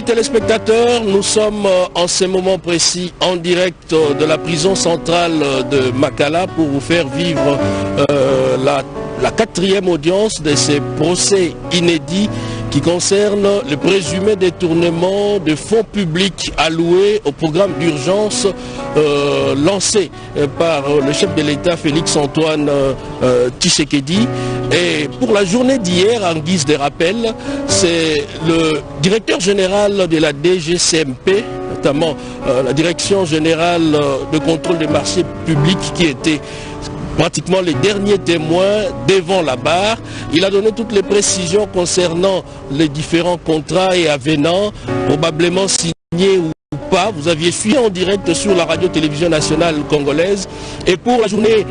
téléspectateurs, nous sommes en ce moment précis en direct de la prison centrale de Makala pour vous faire vivre la quatrième audience de ces procès inédits qui concerne le présumé détournement de fonds publics alloués au programme d'urgence lancé par le chef de l'État Félix-Antoine Tshisekedi. Et pour la journée d'hier, en guise de rappel, c'est le directeur général de la DGCMP, notamment la Direction générale de contrôle des marchés publics, qui était pratiquement les derniers témoins devant la barre. Il a donné toutes les précisions concernant les différents contrats et avenants, probablement signés ou pas. Vous aviez suivi en direct sur la radio-télévision nationale congolaise. Et pour la journée,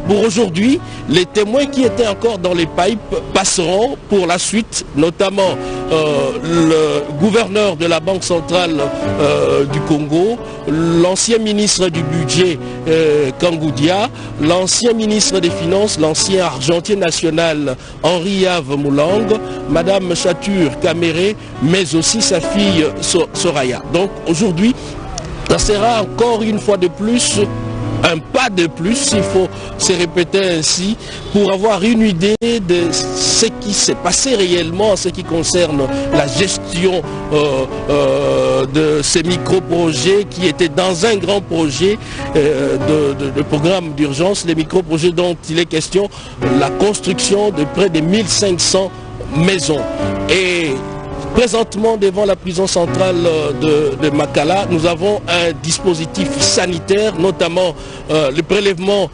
pour aujourd'hui, les témoins qui étaient encore dans les pipes passeront pour la suite, notamment le gouverneur de la Banque centrale du Congo, l'ancien ministre du budget Kangoudia, l'ancien ministre des Finances, l'ancien argentier national Henri-Yves Moulang, Madame Chatur Kamere, mais aussi sa fille Soraya. Donc aujourd'hui, ça sera encore une fois de plus un pas de plus, s'il faut se répéter ainsi, pour avoir une idée de ce qui s'est passé réellement en ce qui concerne la gestion de ces micro-projets qui étaient dans un grand projet de programme d'urgence, les micro-projets dont il est question, la construction de près de 1500 maisons. Et présentement, devant la prison centrale de Makala, nous avons un dispositif sanitaire, notamment le prélèvement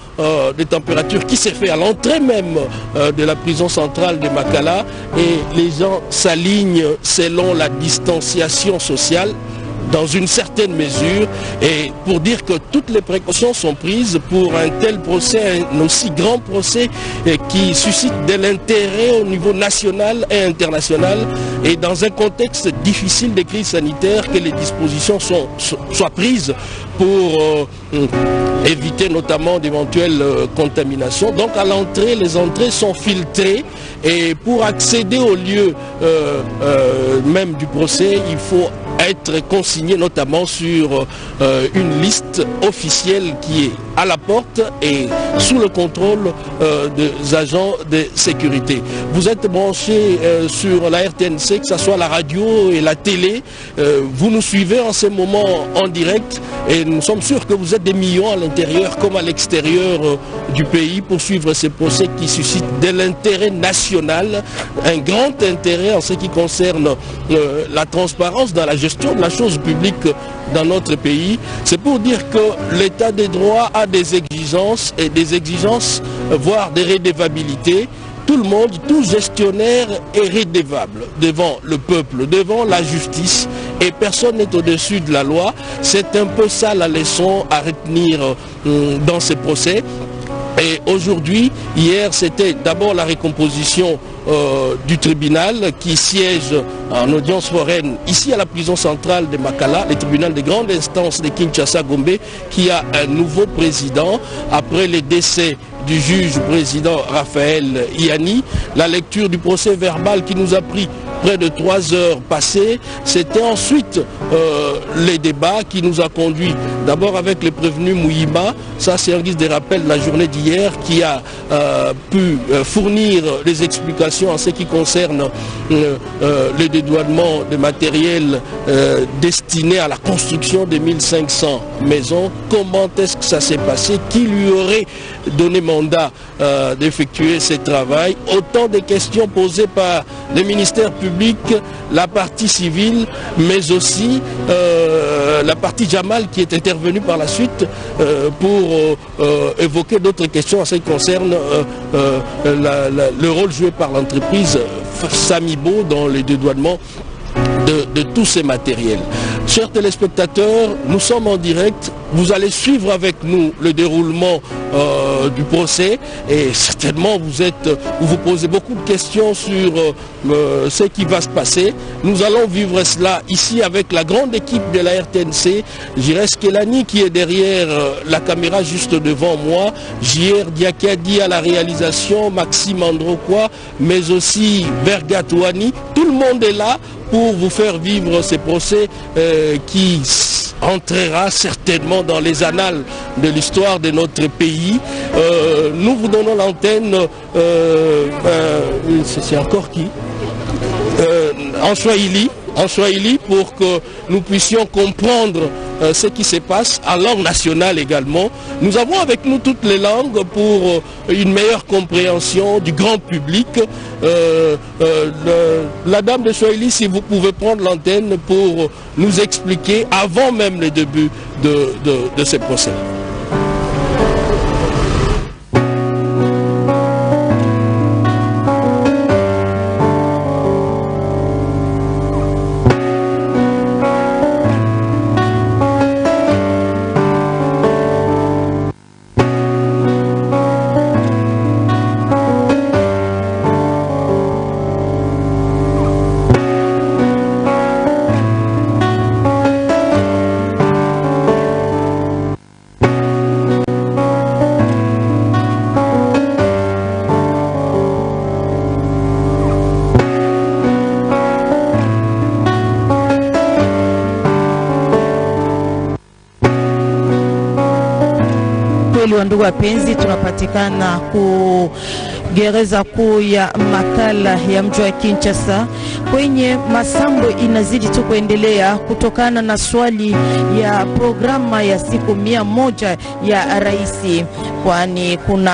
des températures qui s'est fait à l'entrée même de la prison centrale de Makala, et les gens s'alignent selon la distanciation sociale dans une certaine mesure, et pour dire que toutes les précautions sont prises pour un tel procès, un aussi grand procès qui suscite de l'intérêt au niveau national et international, et dans un contexte difficile de crise sanitaire, que les dispositions soient prises pour éviter notamment d'éventuelles contaminations. Donc à l'entrée, les entrées sont filtrées, et pour accéder au lieu même du procès, il faut être consigné notamment sur une liste officielle qui est à la porte et sous le contrôle des agents de sécurité. Vous êtes branchés sur la RTNC, que ce soit la radio et la télé. Vous nous suivez en ce moment en direct, et nous sommes sûrs que vous êtes des millions à l'intérieur comme à l'extérieur du pays pour suivre ces procès qui suscitent de l'intérêt national, un grand intérêt en ce qui concerne la transparence dans la gestion de la chose publique dans notre pays. C'est pour dire que l'état des droits a des exigences, et des exigences, voire des redevabilités. Tout le monde, tout gestionnaire est redevable devant le peuple, devant la justice, et personne n'est au-dessus de la loi. C'est un peu ça la leçon à retenir dans ces procès. Et aujourd'hui, hier, c'était d'abord la récomposition du tribunal qui siège en audience foraine ici à la prison centrale de Makala, le tribunal de grande instance de Kinshasa-Gombe, qui a un nouveau président après le décès du juge président Raphaël Iani. La lecture du procès verbal qui nous a pris près de 3 heures passées. C'était ensuite les débats qui nous a conduits d'abord avec le prévenu Mouyima. Ça, c'est en guise de rappel de la journée d'hier, qui a pu fournir des explications en ce qui concerne le dédouanement de matériel destiné à la construction de 1500 maisons. Comment est-ce que ça s'est passé? Qui lui aurait donné mandat d'effectuer ce travail? Autant de questions posées par le ministère public, la partie civile, mais aussi la partie Jamal qui est intervenue par la suite pour évoquer d'autres questions en ce qui concerne le rôle joué par l'entreprise Samibo dans le dédouanement de tous ces matériels. Chers téléspectateurs, nous sommes en direct. Vous allez suivre avec nous le déroulement du procès, et certainement vous vous posez beaucoup de questions sur ce qui va se passer. Nous allons vivre cela ici avec la grande équipe de la RTNC. Jires Kelani qui est derrière la caméra juste devant moi, JR Diakadi à la réalisation, Maxime Androkwa, mais aussi Vergatouani. Tout tout le monde est là pour vous faire vivre ces procès qui entrera certainement dans les annales de l'histoire de notre pays. Nous vous donnons l'antenne, c'est encore qui en Swahili pour que nous puissions comprendre ce qui se passe en langue nationale également. Nous avons avec nous toutes les langues pour une meilleure compréhension du grand public. La dame de Swahili, si vous pouvez prendre l'antenne pour nous expliquer avant même le début de ce procès. Ndugu wapenzi, tunapatikana ku gereza kuu ya Makala ya mji wa Kinshasa. Kwenye masambo inazidi tu kuendelea kutokana na swali ya programa ya siku 100 ya rais, kwani kuna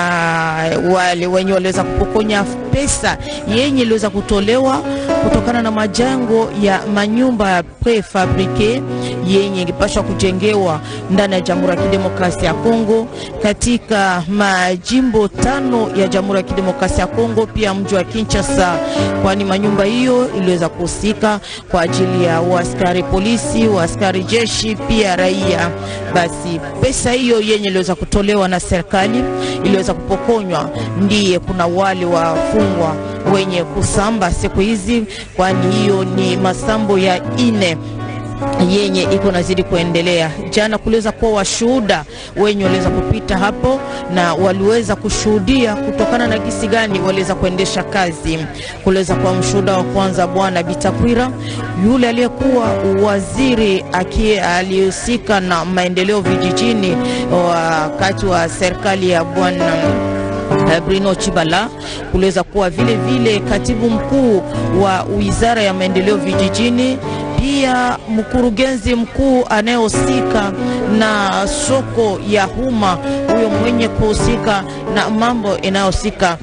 wale wenye waliweza kupokonya pesa yenye iliweza kutolewa kutokana na majengo ya manyumba prefabrique yenye ingepashwa kujengewa ndani ya Jamhuri ya Kidemokrasia ya Kongo, katika majimbo 5 ya Jamhuri ya Kidemokrasia ya Kongo, pia mji wa Kinshasa, kwani manyumba hiyo iliweza kuhusika kwa ajili ya askari polisi, askari jeshi, pia raia. Basi pesa hiyo yenye iliweza kutolewa na serikali iliweza kupokonywa, ndiye kuna wale wafungwa wenye kusamba siku hizi, kwani hiyo ni masambo ya 4 yenye iko nazidi kuendelea. Jana kuliweza kuwa washuhuda wenye waliweza kupita hapo na waliweza kushuhudia kutokana na gisi gani waliweza kuendesha kazi. Kuliweza kuwa mshuhuda wa kwanza Bwana Bitakwira, yule aliyekuwa waziri aliyehusika na maendeleo vijijini wakati wa serikali ya Bwana Bruno Chibala. Kuliweza kuwa vile vile katibu mkuu wa wizara ya maendeleo vijijini, pia mkurugenzi mkuu anayehusika na soko ya umma, huyo mwenye kuhusika na mambo inayohusika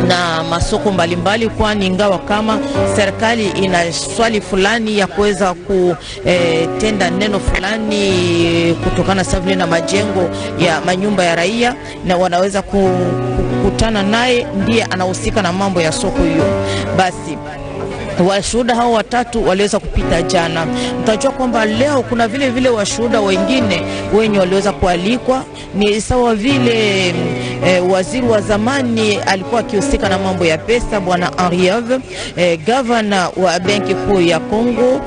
na masoko mbalimbali, kwani ingawa kama serikali ina swali fulani ya kuweza kutenda neno fulani kutokana vile na majengo ya manyumba ya raia, na wanaweza kukutana naye, ndiye anahusika na mambo ya soko hiyo. Basi washuhuda hao watatu waliweza kupita jana. Mtajua kwamba leo kuna vile vile washuhuda wengine wenye waliweza kualikwa, ni sawa vile waziri wa zamani alikuwa akihusika na mambo ya pesa Bwana Henri Ave, governor wa benki kuu ya Kongo,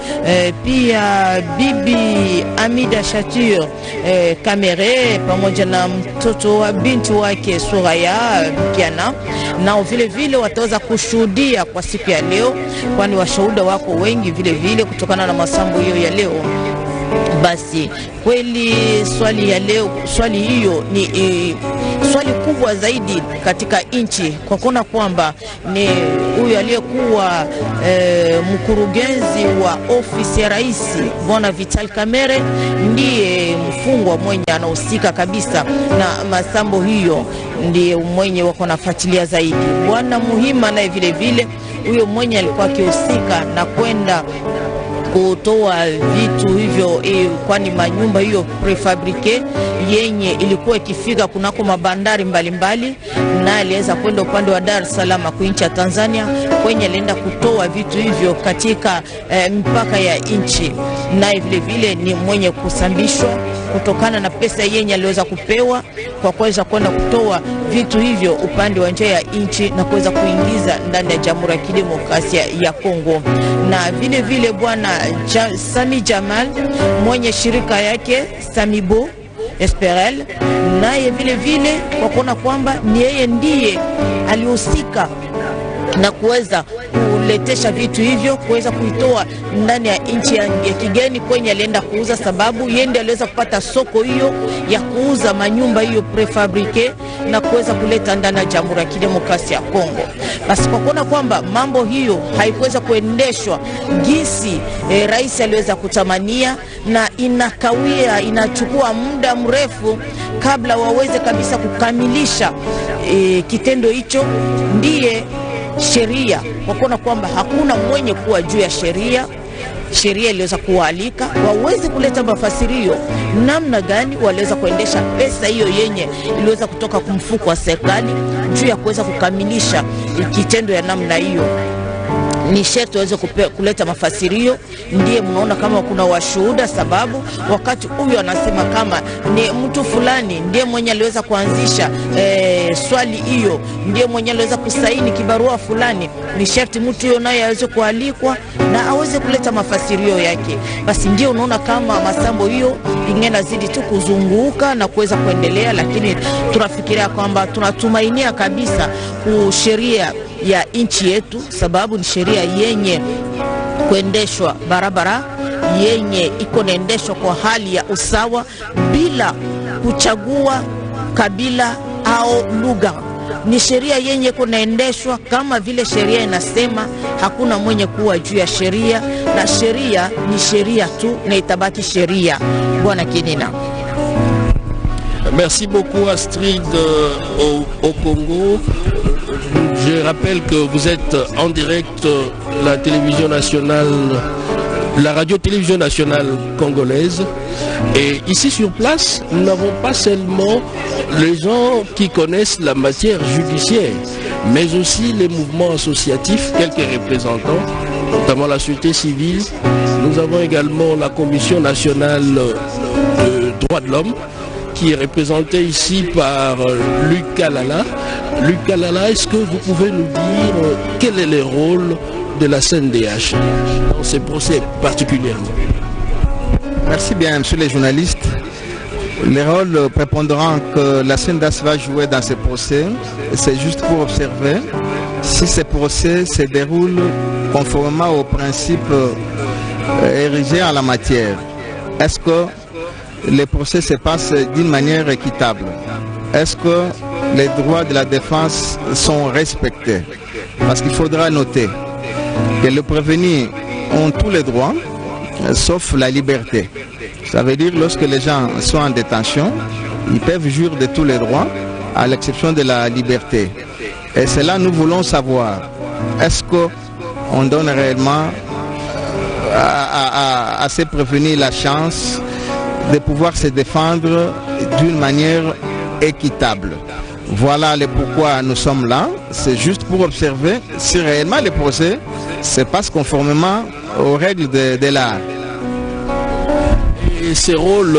pia bibi Amida Chature Kamere pamoja na mtoto wa binti wake Soraya Kiana, nao vile vile wataweza kushuhudia kwa siku ya leo, kwani washuhuda wako wengi vile vile kutokana na masambo hiyo ya leo. Basi kweli swali ya leo, swali hiyo ni swali kubwa zaidi katika nchi, kwa kuona kwamba ni huyu aliyekuwa mkurugenzi wa ofisi ya rais Bwana Vital Kamerhe ndiye mfungwa mwenye anahusika kabisa na masambo hiyo, ndiye mwenye wako nafuatilia zaidi. Bwana Muhima naye vile vile huyo mwenye alikuwa akihusika na kwenda kutoa vitu hivyo, kwani manyumba hiyo prefabrique yenye ilikuwa ikifika kunako mabandari mbalimbali, na aliweza kwenda upande wa Dar es Salaam kuinchi ya Tanzania, kwenye alienda kutoa vitu hivyo katika mpaka ya nchi, na vile vile ni mwenye kusambishwa kutokana na pesa yenye aliweza kupewa kwa kuweza kwenda kutoa vitu hivyo upande wa nje ya nchi na kuweza kuingiza ndani ya Jamhuri ya Kidemokrasia ya Kongo. Na vile vile Bwana Sami Jamal mwenye shirika yake Samibo Esperel, naye vile vile kwa kuona kwamba ni yeye ndiye alihusika na kuweza kuletesha vitu hivyo, kuweza kuitoa ndani ya nchi ya kigeni kwenye alienda kuuza, sababu yende aliweza kupata soko hiyo ya kuuza manyumba hiyo prefabrike na kuweza kuleta ndani ya Jamhuri ya Kidemokrasia ya Kongo. Basi kwa kuona kwamba mambo hiyo haikuweza kuendeshwa gisi rais aliweza kutamania, na inakawia, inachukua muda mrefu kabla waweze kabisa kukamilisha kitendo hicho, ndiye sheria kwa kuona kwamba hakuna mwenye kuwa juu ya sheria. Sheria iliweza kuwaalika waweze kuleta mafasirio namna gani waliweza kuendesha pesa hiyo yenye iliweza kutoka kumfuko wa serikali juu ya kuweza kukamilisha kitendo ya namna hiyo. Ni sherti waweze kuleta mafasirio. Ndiye mnaona kama kuna washuhuda, sababu wakati huyo anasema kama ni mtu fulani ndiye mwenye aliweza kuanzisha swali hiyo, ndiye mwenye aliweza kusaini kibarua fulani, ni sherti mtu huyo naye aweze kualikwa na aweze kuleta mafasirio yake. Basi ndio unaona kama masambo hiyo ingena zidi tu kuzunguka na kuweza kuendelea, lakini tunafikiria kwamba tunatumainia kabisa sheria ya nchi yetu, sababu ni sheria yenye kuendeshwa barabara, yenye iko naendeshwa kwa hali ya usawa bila kuchagua kabila au lugha. Ni sheria yenye kunaendeshwa kama vile sheria inasema, hakuna mwenye kuwa juu ya sheria, na sheria ni sheria tu na itabaki sheria. Bwana Kinina. Merci beaucoup Astrid au Congo. Je rappelle que vous êtes en direct la télévision nationale, la radio-télévision nationale congolaise. Et ici sur place, nous n'avons pas seulement les gens qui connaissent la matière judiciaire, mais aussi les mouvements associatifs, quelques représentants, notamment la société civile. Nous avons également la Commission nationale de droits de l'homme, qui est représenté ici par Luc Kalala. Luc Kalala, est-ce que vous pouvez nous dire quel est le rôle de la CNDH dans ces procès particulièrement? Merci bien, monsieur les journalistes. Le rôle prépondérant que la CNDH va jouer dans ces procès, c'est juste pour observer si ces procès se déroulent conformément aux principes érigés en la matière. Est-ce que les procès se passent d'une manière équitable? Est-ce que les droits de la défense sont respectés? Parce qu'il faudra noter que les prévenus ont tous les droits, sauf la liberté. Ça veut dire lorsque les gens sont en détention, ils peuvent jouir de tous les droits, à l'exception de la liberté. Et cela, nous voulons savoir, est-ce qu'on donne réellement à ces prévenus la chance de pouvoir se défendre d'une manière équitable? Voilà le pourquoi nous sommes là. C'est juste pour observer si réellement le procès se passe conformément aux règles de l'art. Et ces rôles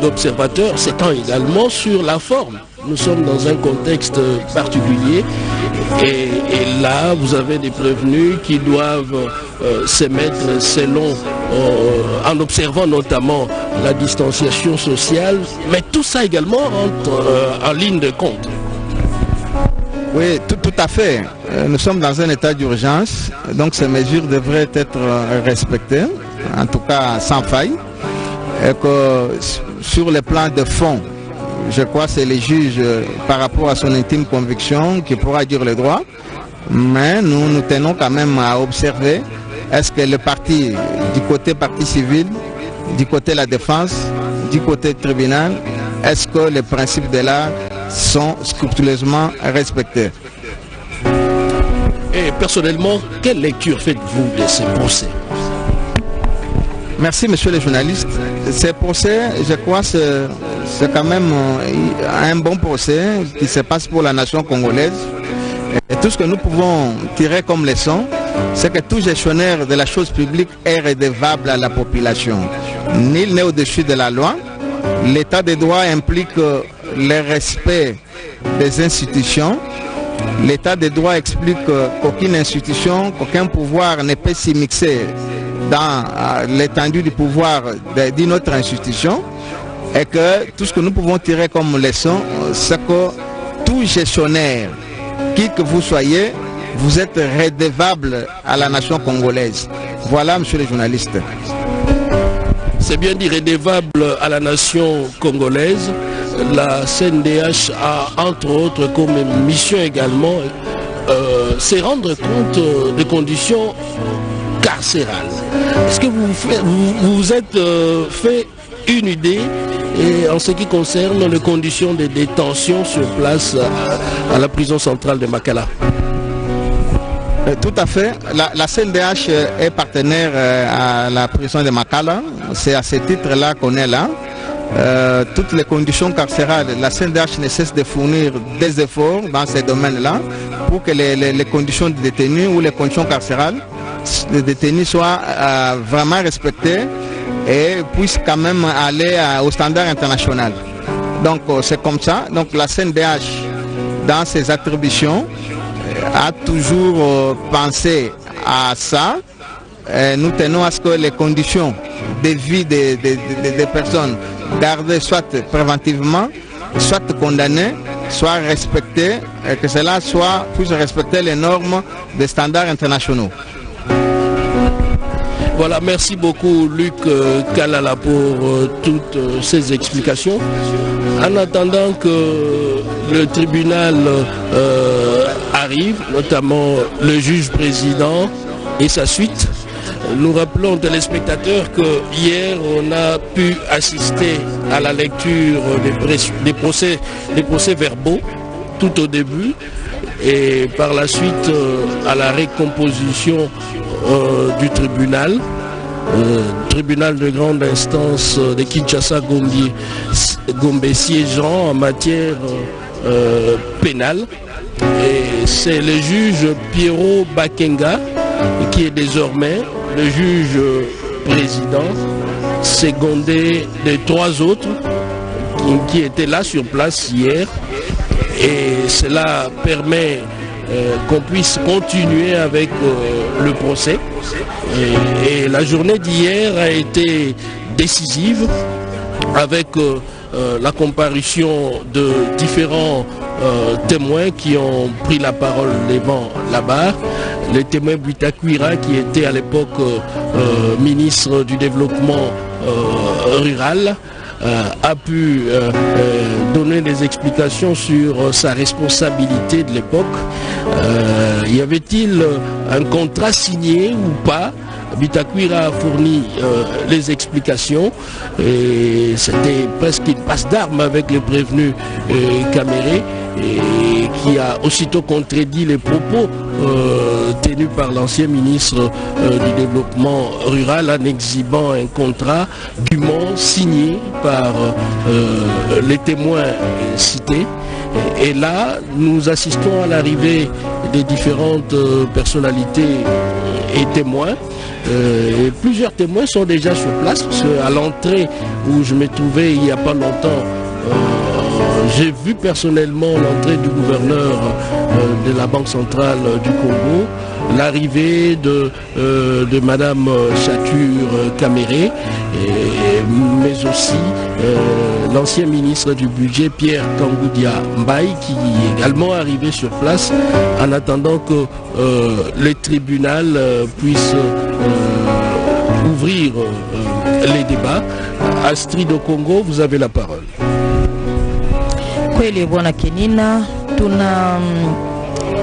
d'observateur s'étend également sur la forme. Nous sommes dans un contexte particulier et là vous avez des prévenus qui doivent se mettre selon, en observant notamment la distanciation sociale, mais tout ça également entre en ligne de compte. Oui, tout à fait. Nous sommes dans un état d'urgence, donc ces mesures devraient être respectées, en tout cas sans faille, et que sur le plan de fond, je crois que c'est le juge par rapport à son intime conviction qui pourra dire le droit, mais nous tenons quand même à observer est-ce que le parti, du côté parti civil, du côté de la défense, du côté tribunal, est-ce que les principes de l'art sont scrupuleusement respectés? Et personnellement, quelle lecture faites-vous de ces procès? Merci, monsieur le journaliste. Ces procès, je crois, c'est quand même un bon procès qui se passe pour la nation congolaise. Et tout ce que nous pouvons tirer comme leçon, c'est que tout gestionnaire de la chose publique est redevable à la population. Nul n'est au-dessus de la loi. L'état de droit implique le respect des institutions. L'état de droit explique qu'aucune institution, qu'aucun pouvoir ne peut s'immiscer dans l'étendue du pouvoir d'une autre institution, et que tout ce que nous pouvons tirer comme leçon, c'est que tout gestionnaire, qui que vous soyez, vous êtes redevable à la nation congolaise. Voilà, monsieur le journaliste. C'est bien dit, redevable à la nation congolaise. La CNDH a, entre autres, comme mission également, c'est rendre compte des conditions carcérales. Est-ce que vous vous êtes fait une idée en ce qui concerne les conditions de détention sur place à la prison centrale de Makala? Tout à fait. La CNDH est partenaire à la prison de Makala. C'est à ce titre-là qu'on est là. Toutes les conditions carcérales, la CNDH ne cesse de fournir des efforts dans ces domaines-là pour que les conditions de détenus ou les conditions carcérales des détenus soient vraiment respectées et puissent quand même aller au standard international. Donc c'est comme ça. Donc la CNDH, dans ses attributions, a toujours pensé à ça. Nous tenons à ce que les conditions de vie des personnes gardées soit préventivement, soit condamnées, soient respectées, et que cela puisse respecter les normes des standards internationaux. Voilà, merci beaucoup Luc Kalala pour toutes ces explications. En attendant que le tribunal arrive, notamment le juge président et sa suite, nous rappelons aux téléspectateurs que hier on a pu assister à la lecture des procès verbaux tout au début et par la suite à la récomposition du tribunal de grande instance de Kinshasa-Gombe siégeant en matière pénale. Et c'est le juge Pierrot Bakenga qui est désormais le juge président, secondé de 3 autres qui étaient là sur place hier. Et cela permet qu'on puisse continuer avec le procès. Et la journée d'hier a été décisive avec la comparution de différents témoins qui ont pris la parole devant la barre. Le témoin Butakwira, qui était à l'époque ministre du développement rural, a pu donner des explications sur sa responsabilité de l'époque. Y avait-il un contrat signé ou pas? Butakwira a fourni les explications et c'était presque une passe d'armes avec le prévenu Caméré, et qui a aussitôt contredit les propos tenus par l'ancien ministre du développement rural en exhibant un contrat dûment signé par les témoins cités. Et là, nous assistons à l'arrivée des différentes personnalités et témoins. Et plusieurs témoins sont déjà sur place, parce qu'à l'entrée où je me trouvais il n'y a pas longtemps, j'ai vu personnellement l'entrée du gouverneur de la Banque centrale du Congo, l'arrivée de Madame Chature Caméré, mais aussi l'ancien ministre du budget Pierre Kangoudia Mbaye, qui est également arrivé sur place en attendant que le tribunal puisse ouvrir les débats. Astrid Congo, vous avez la parole. Kweli bwana Kenina, tuna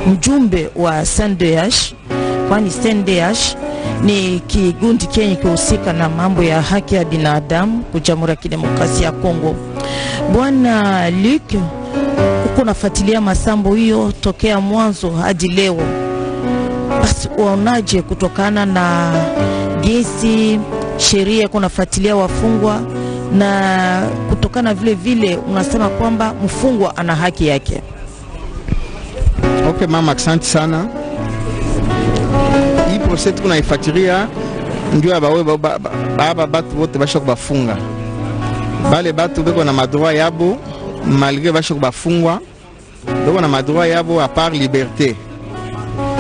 mjumbe wa CNDH, kwani CNDH ni kigundi kenye kuhusika na mambo ya haki ya binadamu kwa Jamhuri ya Kidemokrasia ya Kongo. Bwana Luc, uko nafuatilia masambo hiyo tokea mwanzo hadi leo. Basi unaonaje kutokana na jinsi sheria kunafuatilia wafungwa na kutokana vile vile unasema kwamba mfungwa ana haki yake? Okay mama, asante sana. Hii procès tunaifuatilia ndio baba batu wote basha kubafunga. Bale batu beko na madroit yabo malgré basha kubafungwa. Beko na madroit yabo à part liberté.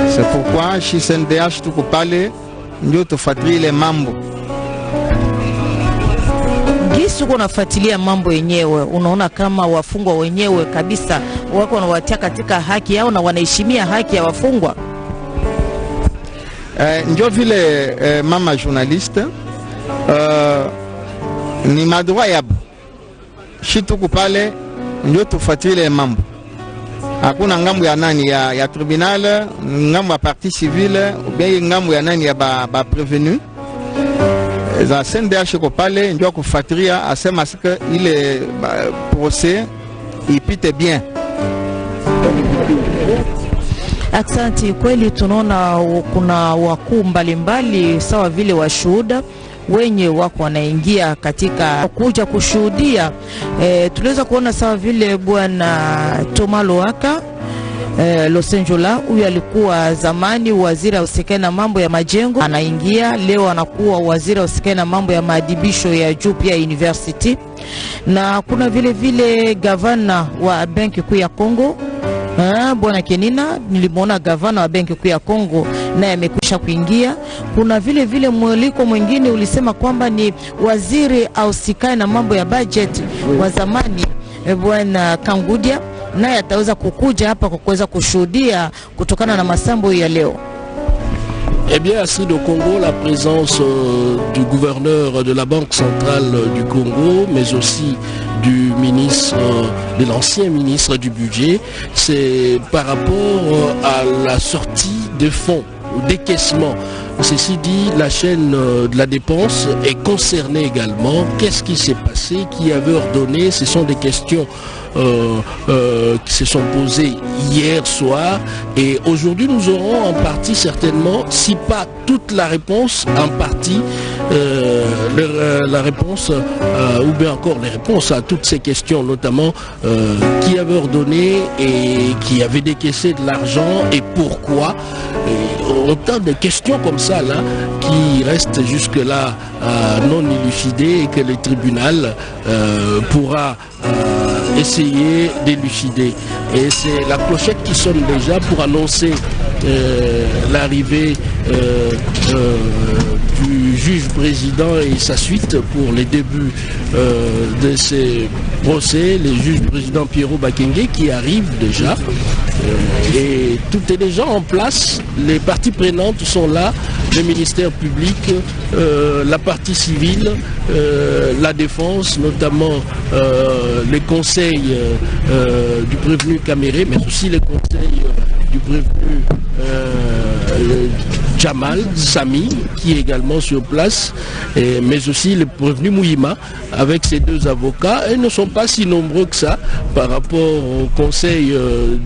C'est pourquoi chez CNDH tuko pale ndio tufuatilie ile mambo. Gisi uko nafuatilia mambo yenyewe, unaona kama wafungwa wenyewe kabisa wako wanawatia katika haki yao na wanaheshimia haki ya wafungwa? ndio vile mama journaliste ni madroit yabo shituku pale ndio tufuatilie mambo. Hakuna ngambo ya nani ya tribunal, ngambo ya partie civile ou bien ngambo ya nani ya ba prévenu. Za CNDH ko pale ndio kufuatilia asema sike ile procès ipite bien. Asante. Kweli tunaona kuna wakuu mbalimbali sawa vile washuhuda wenye wako wanaingia katika kuja kushuhudia. Tuliweza kuona sawa vile bwana Thomas Loaka Losenjola, huyu alikuwa zamani waziri usikae na mambo ya majengo, anaingia leo anakuwa waziri usikae na mambo ya maadibisho ya juu pia university. Na kuna vile vile gavana wa benki kuu ya Kongo bwana Kenina, nilimwona gavana wa benki kuu ya Kongo naye amekwisha kuingia. Kuna vile vile mwaliko mwingine ulisema kwamba ni waziri ausikae na mambo ya budget wa zamani bwana Kangudia, naye ataweza kukuja hapa kwa kuweza kushuhudia kutokana na masambo ya leo. Eh bien, à Sud au Congo, la présence du gouverneur de la Banque centrale du Congo, mais aussi du ministre, de l'ancien ministre du budget, c'est par rapport à la sortie de fonds, au décaissement. Ceci dit, la chaîne de la dépense est concernée également. Qu'est-ce qui s'est passé? Qui avait ordonné? Ce sont des questions qui se sont posées hier soir. Et aujourd'hui, nous aurons en partie certainement, si pas toute la réponse, en partie la réponse, ou bien encore les réponses à toutes ces questions, notamment qui avait ordonné et qui avait décaissé de l'argent et pourquoi. Et autant de questions comme ça là qui restent jusque-là non élucidées et que le tribunal pourra essayer d'élucider. Et c'est la clochette qui sonne déjà pour annoncer l'arrivée du juge président et sa suite pour les débuts de ces procès, le juge président Pierrot Bakenge qui arrive déjà. Et tout est déjà en place, les parties prenantes sont là, le ministère public, la partie civile, la défense, notamment les conseils du prévenu Caméré, mais aussi les conseils du prévenu Jamal Sami qui est également sur place, mais aussi le prévenu Mouhima avec ses deux avocats. Ils ne sont pas si nombreux que ça par rapport au conseil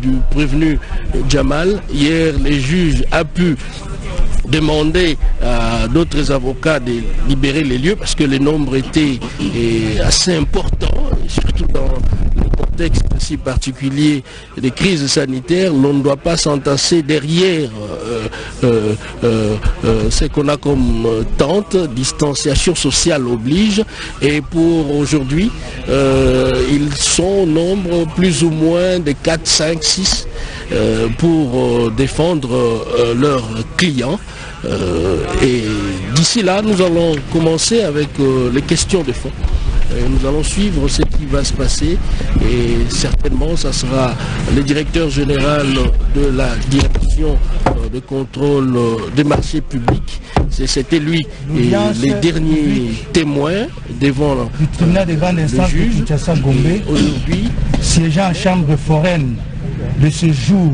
du prévenu Jamal. Hier, les juges ont pu demander à d'autres avocats de libérer les lieux parce que le nombre était assez important, surtout dans le contexte si particulier des crises sanitaires. L'on ne doit pas s'entasser derrière ce qu'on a comme tente, distanciation sociale oblige. Et pour aujourd'hui, ils sont au nombre plus ou moins de 4, 5, 6 pour défendre leurs clients. Et d'ici là, nous allons commencer avec les questions de fond. Nous allons suivre ce qui va se passer et certainement ça sera le directeur général de la direction de contrôle des marchés publics. C'était lui et les derniers témoins devant du tribunal de grande instance de Kinshasa Gombe, aujourd'hui siégeant en chambre foraine de ce jour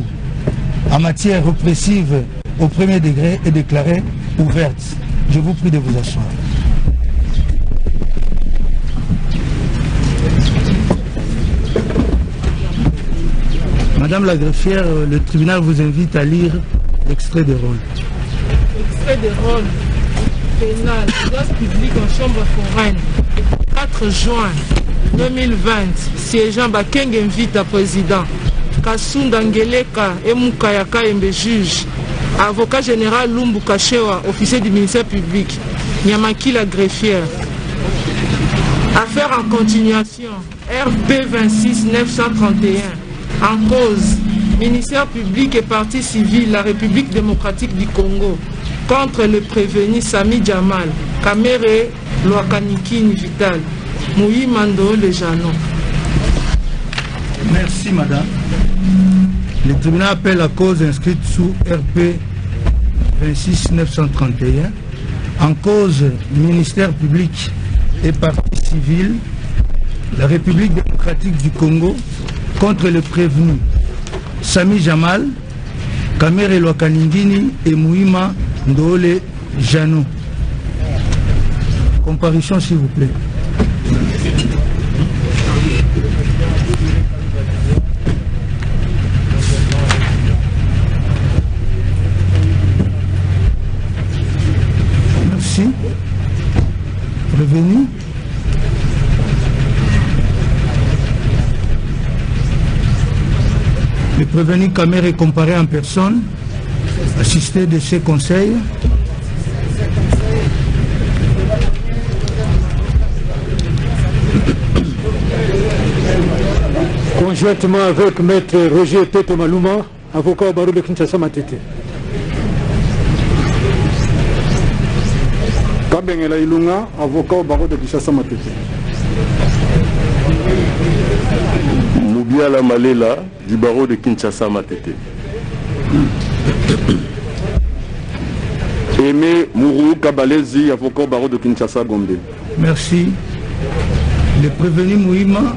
en matière répressive au premier degré est déclarée ouverte. Je vous prie de vous asseoir. Madame la greffière, le tribunal vous invite à lire l'extrait de rôle. Extrait de rôle pénal, audience publique en chambre foraine, 4 juin 2020, siégeant Bakenge invite à président, Kasunda Ngeleka Emukayaka Embe juge, avocat général Lumbu Kachewa, officier du ministère public, Nyamaki la greffière. Affaire en continuation, RP 26 931. En cause, ministère public et partie civile, la République démocratique du Congo, contre le prévenu Sami Jamal, Kamere Loakanikini Vital, Mouyi Mando Le Janon. Merci madame. Le tribunal appelle la cause inscrite sous RP 26 931, en cause ministère public et partie civile, la République démocratique du Congo, contre le prévenu Sami Jamal, Kamere Lwakaningini et Mouima Ndole Jano. Comparution s'il vous plaît. Merci. Revenu. Le prévenu Kamere est comparé en personne, assisté de ses conseils. Conjointement avec Maître Roger Tete Maluma, avocat au barreau de Kinshasa Matete. Kabengela Ilunga, avocat au barreau de Kinshasa Matete. Moubiala Malela, du barreau de Kinshasa Matete. Aimé Mourou Kabalezi, avocat au barreau de Kinshasa Gombe. Merci. Le prévenu Mouima.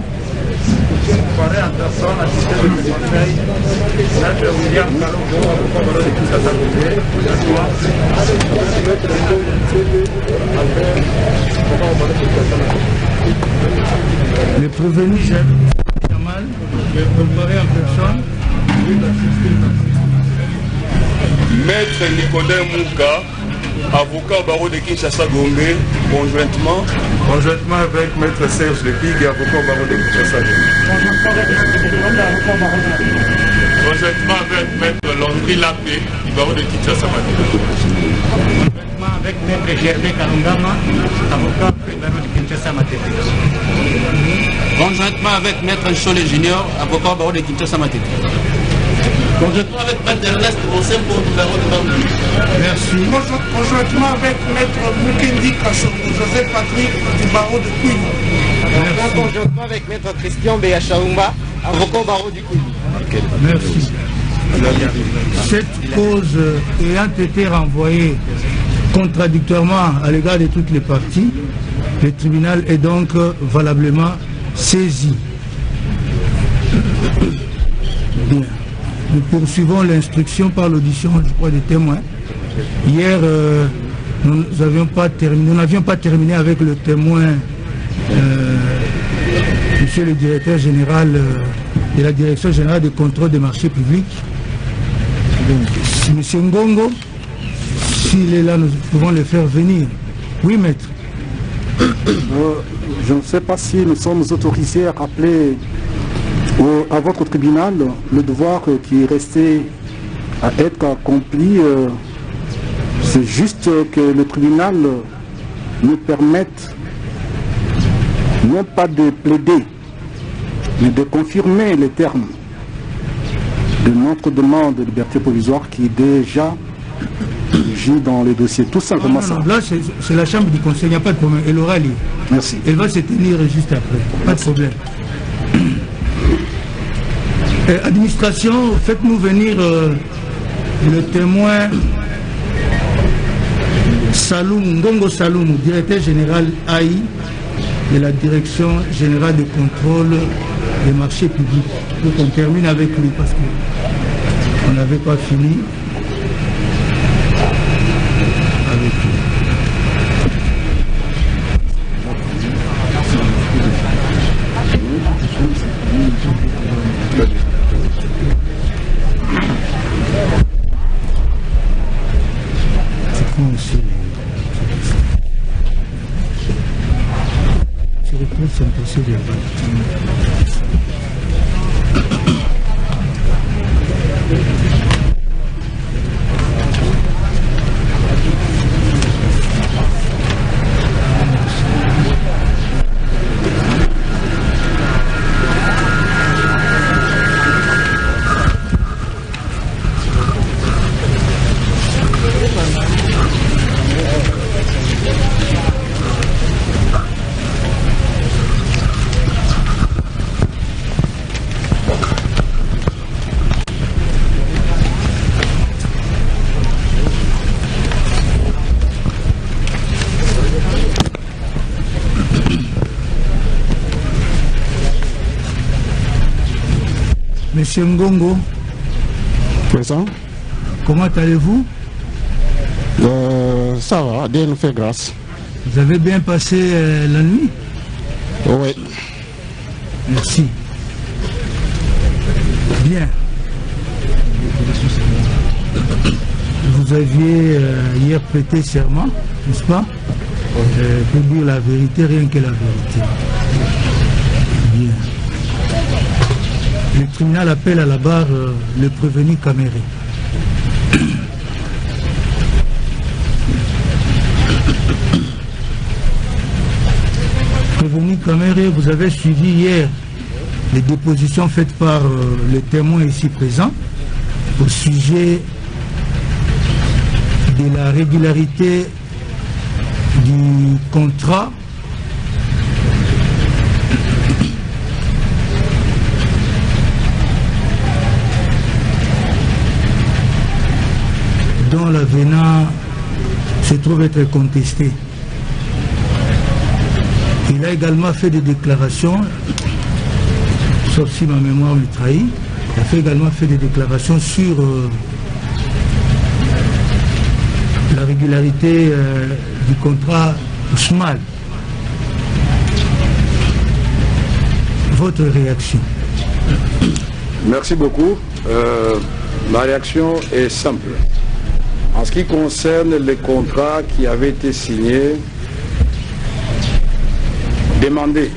Le prévenu Jamal, comparé en personne. Maître Nicodème Mouka, avocat au barreau de Kinshasa Gombe, conjointement avec Maître Serge Lepig, avocat au barreau de Kinshasa Gombe. Conjointement avec Maître Landry Lapé, du barreau de Kinshasa Matete. Avec Maître Gervais Kalungama, avocat du barreau de Kinshasa Matete. Conjointement avec Maître Cholet Junior, avocat au barreau de Kinshasa Matete. Conjointement avec Maître Ernest Bossin pour le barreau de Bambou. Merci. Conjointement avec Maître Mukendi Kachoko, Joseph Patrick du barreau de Kouy. Conjointement avec Maître Christian Béachaoumba, avocat au barreau du Kouy. Merci. Cette cause ayant été renvoyée contradictoirement à l'égard de toutes les parties, le tribunal est donc valablement saisi. Bien. Nous poursuivons l'instruction par l'audition, je crois, des témoins. Hier, nous n'avions pas terminé avec le témoin, monsieur le directeur général de la Direction générale de contrôle des marchés publics. Donc, si monsieur Ngongo, s'il est là, nous pouvons le faire venir. Oui, maître. Je ne sais pas si nous sommes autorisés à rappeler à votre tribunal le devoir qui est resté à être accompli. C'est juste que le tribunal nous permette non pas de plaider, mais de confirmer les termes de notre demande de liberté provisoire qui est déjà gît dans les dossiers. Tout simplement ça. Là, c'est la chambre du conseil, il n'y a pas de problème. Elle aura lieu. Merci. Elle va se tenir juste après. Pas de problème. Administration, faites-nous venir le témoin Ngongo Saloum, directeur général AI de la Direction générale de contrôle des marchés publics. Donc on termine avec lui parce qu'on n'avait pas fini avec lui. Monsieur Ngongo. Présent. Comment allez-vous? Ça va, Dieu nous fait grâce. Vous avez bien passé la nuit? Oui. Merci. Bien. Vous aviez hier prêté serment, n'est-ce pas? Pour dire la vérité, rien que la vérité. Bien. Le tribunal appelle à la barre le prévenu Caméré. Prévenu Caméré, vous avez suivi hier les dépositions faites par les témoins ici présents au sujet de la régularité du contrat dont l'avenant se trouve être contesté. Il a également fait des déclarations, sauf si ma mémoire me trahit, il a également fait des déclarations sur la régularité du contrat Ousmane. Votre réaction? Merci beaucoup. Ma réaction est simple. En ce qui concerne les contrats qui avaient été signés, demandés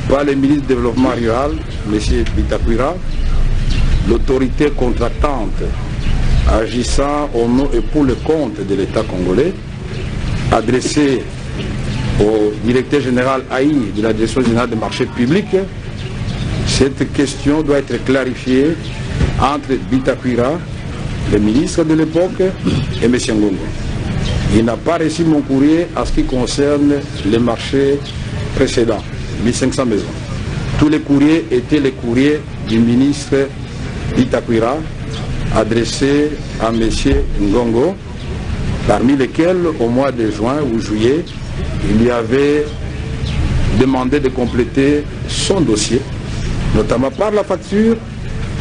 par le ministre du Développement rural, M. Bitakwira, l'autorité contractante agissant au nom et pour le compte de l'État congolais, adressé au directeur général Haï de la Direction générale des marchés publics, cette question doit être clarifiée entre Bitakwira, le ministre de l'époque, et M. Ngongo. Il n'a pas reçu mon courrier en ce qui concerne les marchés précédents, 1500 maisons. Tous les courriers étaient les courriers du ministre Bitakwira adressés à M. Ngongo, parmi lesquels, au mois de juin ou juillet, il lui avait demandé de compléter son dossier, notamment par la facture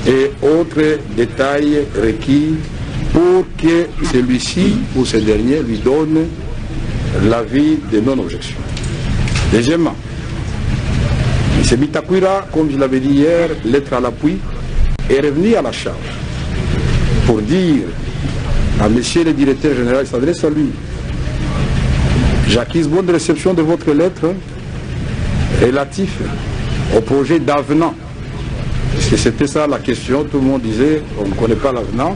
et autres détails requis pour que celui-ci ou ce dernier lui donne l'avis de non-objection. Deuxièmement, M. Bitakwira, comme je l'avais dit hier, lettre à l'appui, est revenu à la charge pour dire à M. le directeur général, il s'adresse à lui: j'acquise bonne réception de votre lettre relative au projet d'avenant. Parce que c'était ça la question, tout le monde disait on ne connaît pas l'avenant.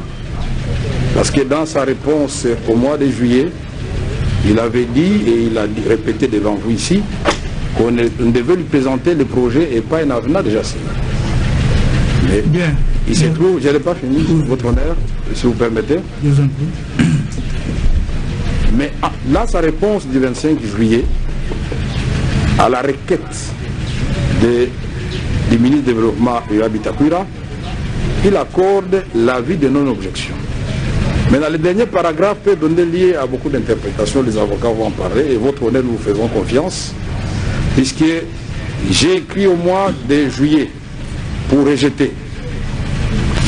Parce que dans sa réponse au mois de juillet, il avait dit, et il a répété devant vous ici, qu'on devait lui présenter le projet et pas un avenant déjà signé. Mais bien. Il se trouve, je n'ai pas fini, votre honneur, si vous permettez. Je vous en prie. Mais là, sa réponse du 25 juillet, à la requête du ministre du Développement et Bitakwira, il accorde l'avis de non-objection. Mais dans le dernier paragraphe peut donner lieu à beaucoup d'interprétations, les avocats vont en parler, et votre honneur, nous vous faisons confiance, puisque j'ai écrit au mois de juillet pour rejeter.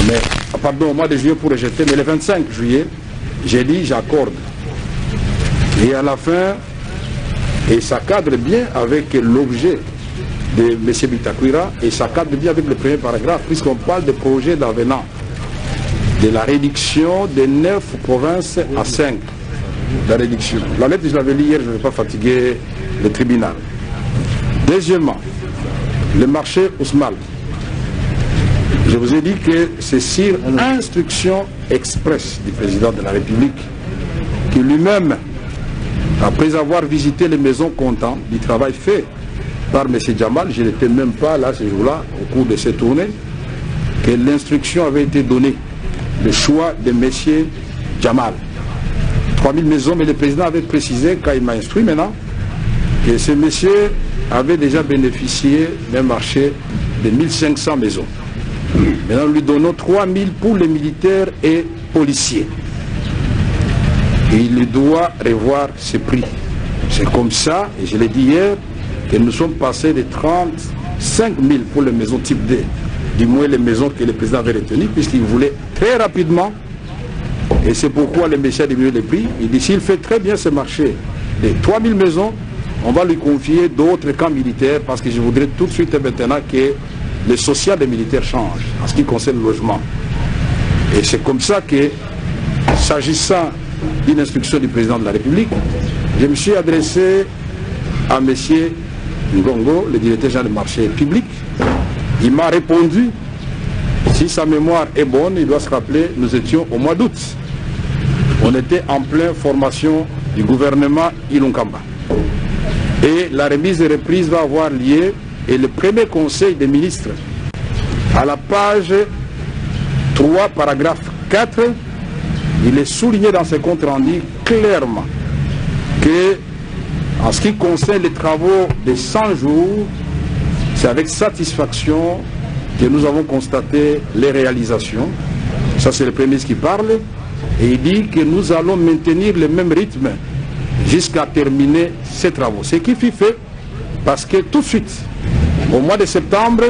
Mais, pardon, au mois de juillet pour rejeter, mais le 25 juillet, j'ai dit j'accorde. Et à la fin, et ça cadre bien avec l'objet de M. Bitakwira, et ça cadre bien avec le premier paragraphe, puisqu'on parle de projet d'avenant, de la réduction de 9 provinces à 5. La réduction. La lettre, je l'avais lu hier, je ne vais pas fatiguer le tribunal. Deuxièmement, le marché Ousmane. Je vous ai dit que c'est sur instruction express du président de la République qui lui-même, après avoir visité les maisons comptant du travail fait par M. Djamal, je n'étais même pas là ce jour-là au cours de cette tournée, que l'instruction avait été donnée, le choix de M. Djamal. 3000 maisons, mais le président avait précisé, quand il m'a instruit maintenant, que ce monsieur avait déjà bénéficié d'un marché de 1500 maisons. Maintenant, nous lui donnons 3000 pour les militaires et policiers. Et il doit revoir ce prix. C'est comme ça, et je l'ai dit hier, que nous sommes passés de 35 000 pour les maisons type D du moins les maisons que le président avait retenues, puisqu'il voulait très rapidement, et c'est pourquoi le monsieur a diminué les prix. Il dit s'il fait très bien ce marché de 3000 maisons, on va lui confier d'autres camps militaires, parce que je voudrais tout de suite et maintenant que le social des militaires change en ce qui concerne le logement. Et c'est comme ça que, s'agissant d'une instruction du président de la République, je me suis adressé à M. Ngongo, le directeur général du marché public. Il m'a répondu, si sa mémoire est bonne, il doit se rappeler, nous étions au mois d'août. On était en pleine formation du gouvernement Ilunkamba. Et la remise et reprise va avoir lieu, et le premier conseil des ministres, à la page 3, paragraphe 4, il est souligné dans ses comptes rendus clairement que, en ce qui concerne les travaux de 100 jours, c'est avec satisfaction que nous avons constaté les réalisations. Ça, c'est le premier ministre qui parle. Et il dit que nous allons maintenir le même rythme jusqu'à terminer ces travaux. Ce qui fut fait parce que tout de suite, au mois de septembre,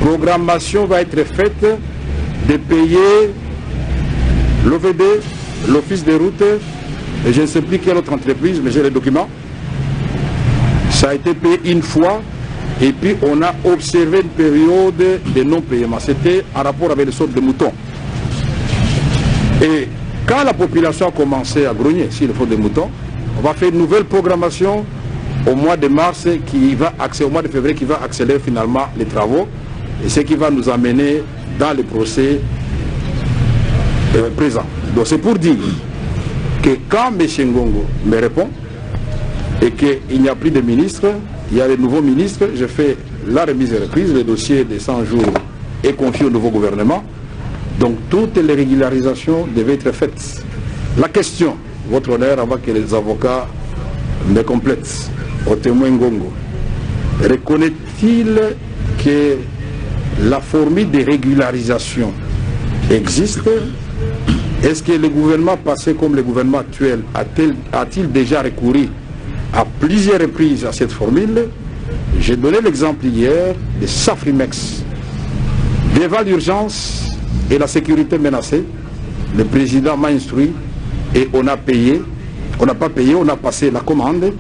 programmation va être faite de payer l'OVD, l'Office des routes, et je ne sais plus quelle autre entreprise, mais j'ai les documents. Ça a été payé une fois, et puis on a observé une période de non-paiement. C'était en rapport avec les sortes de moutons. Et quand la population a commencé à grogner, s'il faut des moutons, on va faire une nouvelle programmation au mois de mars, au mois de février, qui va accélérer finalement les travaux, et ce qui va nous amener dans le procès présent. Donc c'est pour dire que quand M. Ngongo me répond et qu'il n'y a plus de ministre, il y a de nouveaux ministres, je fais la remise et reprise, le dossier des 100 jours est confié au nouveau gouvernement. Donc toutes les régularisations devaient être faites. La question, votre honneur, avant que les avocats me complètent, au témoin Ngongo, reconnaît-il que la formule de régularisation existe? Est-ce que le gouvernement passé comme le gouvernement actuel a-t-il déjà recouru à plusieurs reprises à cette formule? J'ai donné l'exemple hier de Safrimex. Devant l'urgence et la sécurité menacée, le président m'a instruit et on a payé. On n'a pas payé, on a passé la commande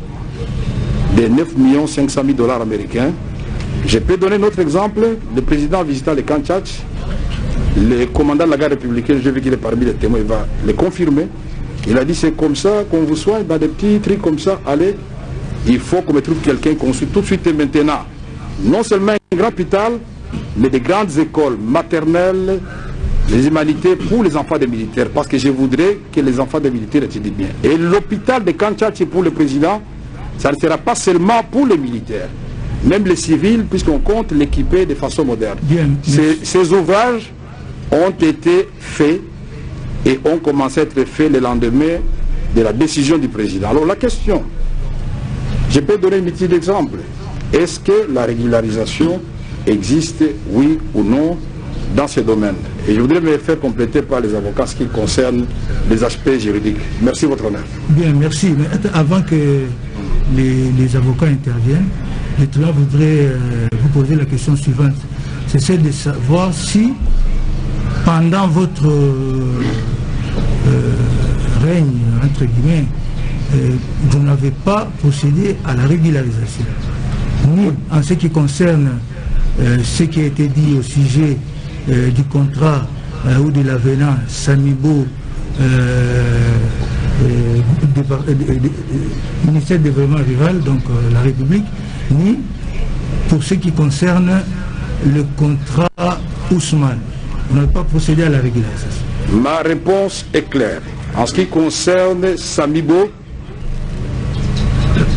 de 9 500 000 $ américains. Je peux donner un autre exemple. Le président visitant le camp Tchatch, le commandant de la garde républicaine, je vu qu'il est parmi les témoins, il va le confirmer. Il a dit c'est comme ça qu'on vous soigne dans des petits trucs comme ça. Allez, il faut qu'on me trouve quelqu'un qu'on suit tout de suite et maintenant. Non seulement un grand hôpital, mais des grandes écoles maternelles, les humanités pour les enfants des militaires. Parce que je voudrais que les enfants des militaires étudient bien. Et l'hôpital de Kantchachi pour le président, ça ne sera pas seulement pour les militaires. Même les civils, puisqu'on compte l'équiper de façon moderne. Ces ouvrages ont été faits et ont commencé à être faits le lendemain de la décision du président. Alors la question, je peux donner un petit exemple. Est-ce que la régularisation existe, oui ou non, dans ce domaine? Et je voudrais me faire compléter par les avocats ce qui concerne les aspects juridiques. Merci, votre honneur. Bien, merci. Mais avant que les avocats interviennent, je voudrais vous poser la question suivante. C'est celle de savoir si, pendant votre règne, entre guillemets, vous n'avez pas procédé à la régularisation. Ni en ce qui concerne ce qui a été dit au sujet du contrat ou de l'avenant Samibo, ministère du développement rural, donc la République, ni pour ce qui concerne le contrat Ousmane. On n'a pas procédé à la régularisation. Ma réponse est claire. En ce qui concerne Samibo,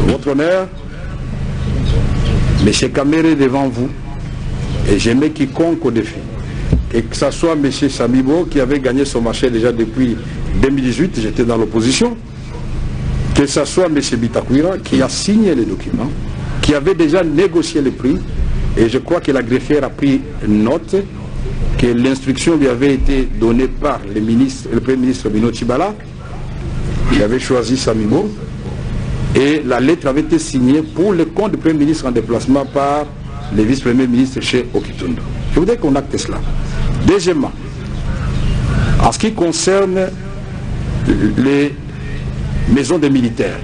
votre honneur, M. Kamere est devant vous, et je mets quiconque au défi. Et que ce soit M. Samibo qui avait gagné son marché déjà depuis 2018, j'étais dans l'opposition, que ce soit M. Bitakwira qui a signé les documents, qui avait déjà négocié les prix, et je crois que la greffière a pris note que l'instruction lui avait été donnée par le Premier ministre Bino Tshibala. Il avait choisi Samibo, et la lettre avait été signée pour le compte du Premier ministre en déplacement par le vice-premier ministre chez Okitondo. Je voudrais qu'on acte cela. Deuxièmement, en ce qui concerne les maisons des militaires,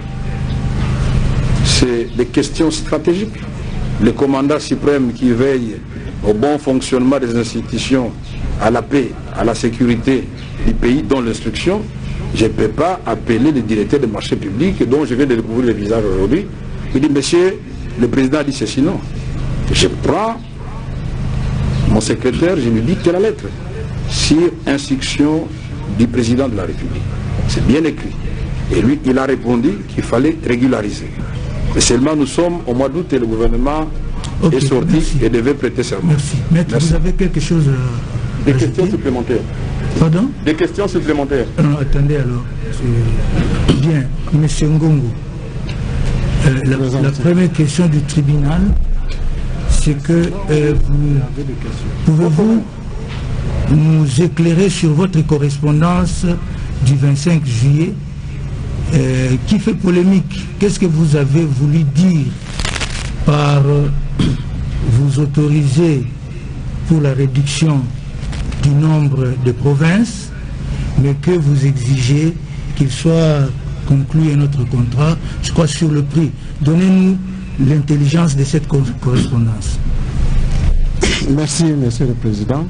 c'est des questions stratégiques. Le commandant suprême qui veille au bon fonctionnement des institutions, à la paix, à la sécurité du pays, dont l'instruction, je ne peux pas appeler le directeur des marchés publics, dont je viens de découvrir le visage aujourd'hui. Il dit, monsieur, le président a dit ceci, non. Je prends mon secrétaire, je lui dis quelle lettre, sur instruction du président de la République. C'est bien écrit. Et lui, il a répondu qu'il fallait régulariser. Mais seulement nous sommes au mois d'août et le gouvernement est sorti et devait prêter serment. Merci. Maître, vous avez quelque chose à Des questions supplémentaires. Pardon? Des questions supplémentaires. Non, attendez alors. Bien, M. Ngongo. La première question du tribunal, c'est que pouvez-vous nous éclairer sur votre correspondance du 25 juillet qui fait polémique? Qu'est-ce que vous avez voulu dire par vous autoriser pour la réduction du nombre de provinces, mais que vous exigez qu'il soit conclu un autre contrat, je crois, sur le prix? Donnez-nous l'intelligence de cette correspondance. Merci, Monsieur le Président.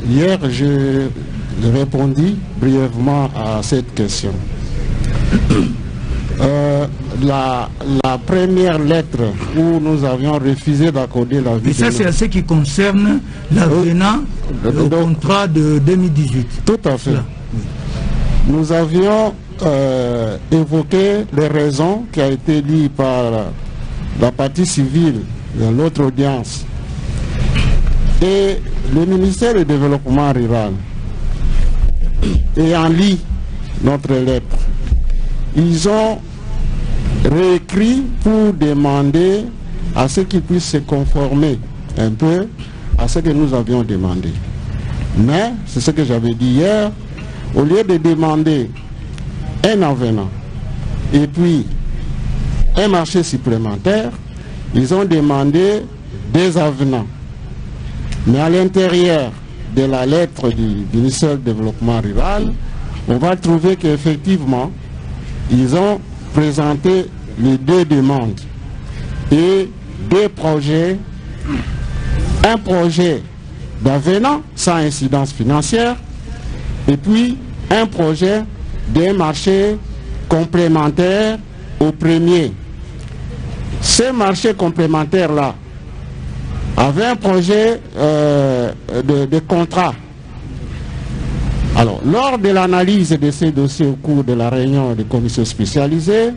Hier, je répondis brièvement à cette question. La première lettre où nous avions refusé d'accorder la vie. Et ça, c'est à ce qui concerne l'avenant au contrat de 2018. Tout à fait. Là. Nous avions évoqué les raisons qui a été dites par la partie civile dans l'autre audience. Et le ministère du Développement rural, ayant lu notre lettre, ils ont réécrit pour demander à ce qu'ils puissent se conformer un peu à ce que nous avions demandé. Mais, c'est ce que j'avais dit hier, au lieu de demander un avenant et puis un marché supplémentaire, ils ont demandé des avenants. Mais à l'intérieur de la lettre du ministère du Développement rural, on va trouver qu'effectivement, ils ont présenté les deux demandes et deux projets, un projet d'avenant sans incidence financière et puis un projet d'un marché complémentaire au premier. Ce marché complémentaire-là avait un projet de contrat. Alors, lors de l'analyse de ces dossiers au cours de la réunion des commissions spécialisées,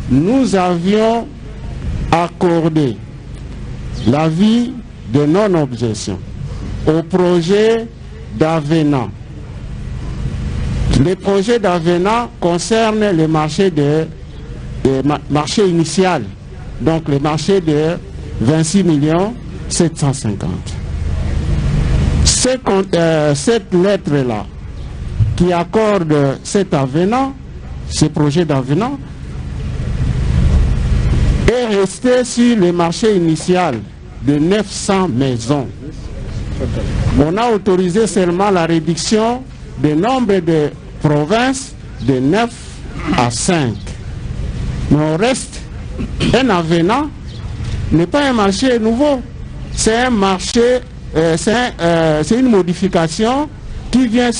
nous avions accordé l'avis de non-objection au projet d'avenant. Les projets d'avenant concernent le marché marché initial, donc le marché de 26 750 000. Cette lettre-là qui accorde cet avenant, ce projet d'avenant, est resté sur le marché initial de 900 maisons. On a autorisé seulement la réduction du nombre de provinces de 9 à 5. Mais au reste, un avenant n'est pas un marché nouveau. C'est un marché, c'est une modification qui vient...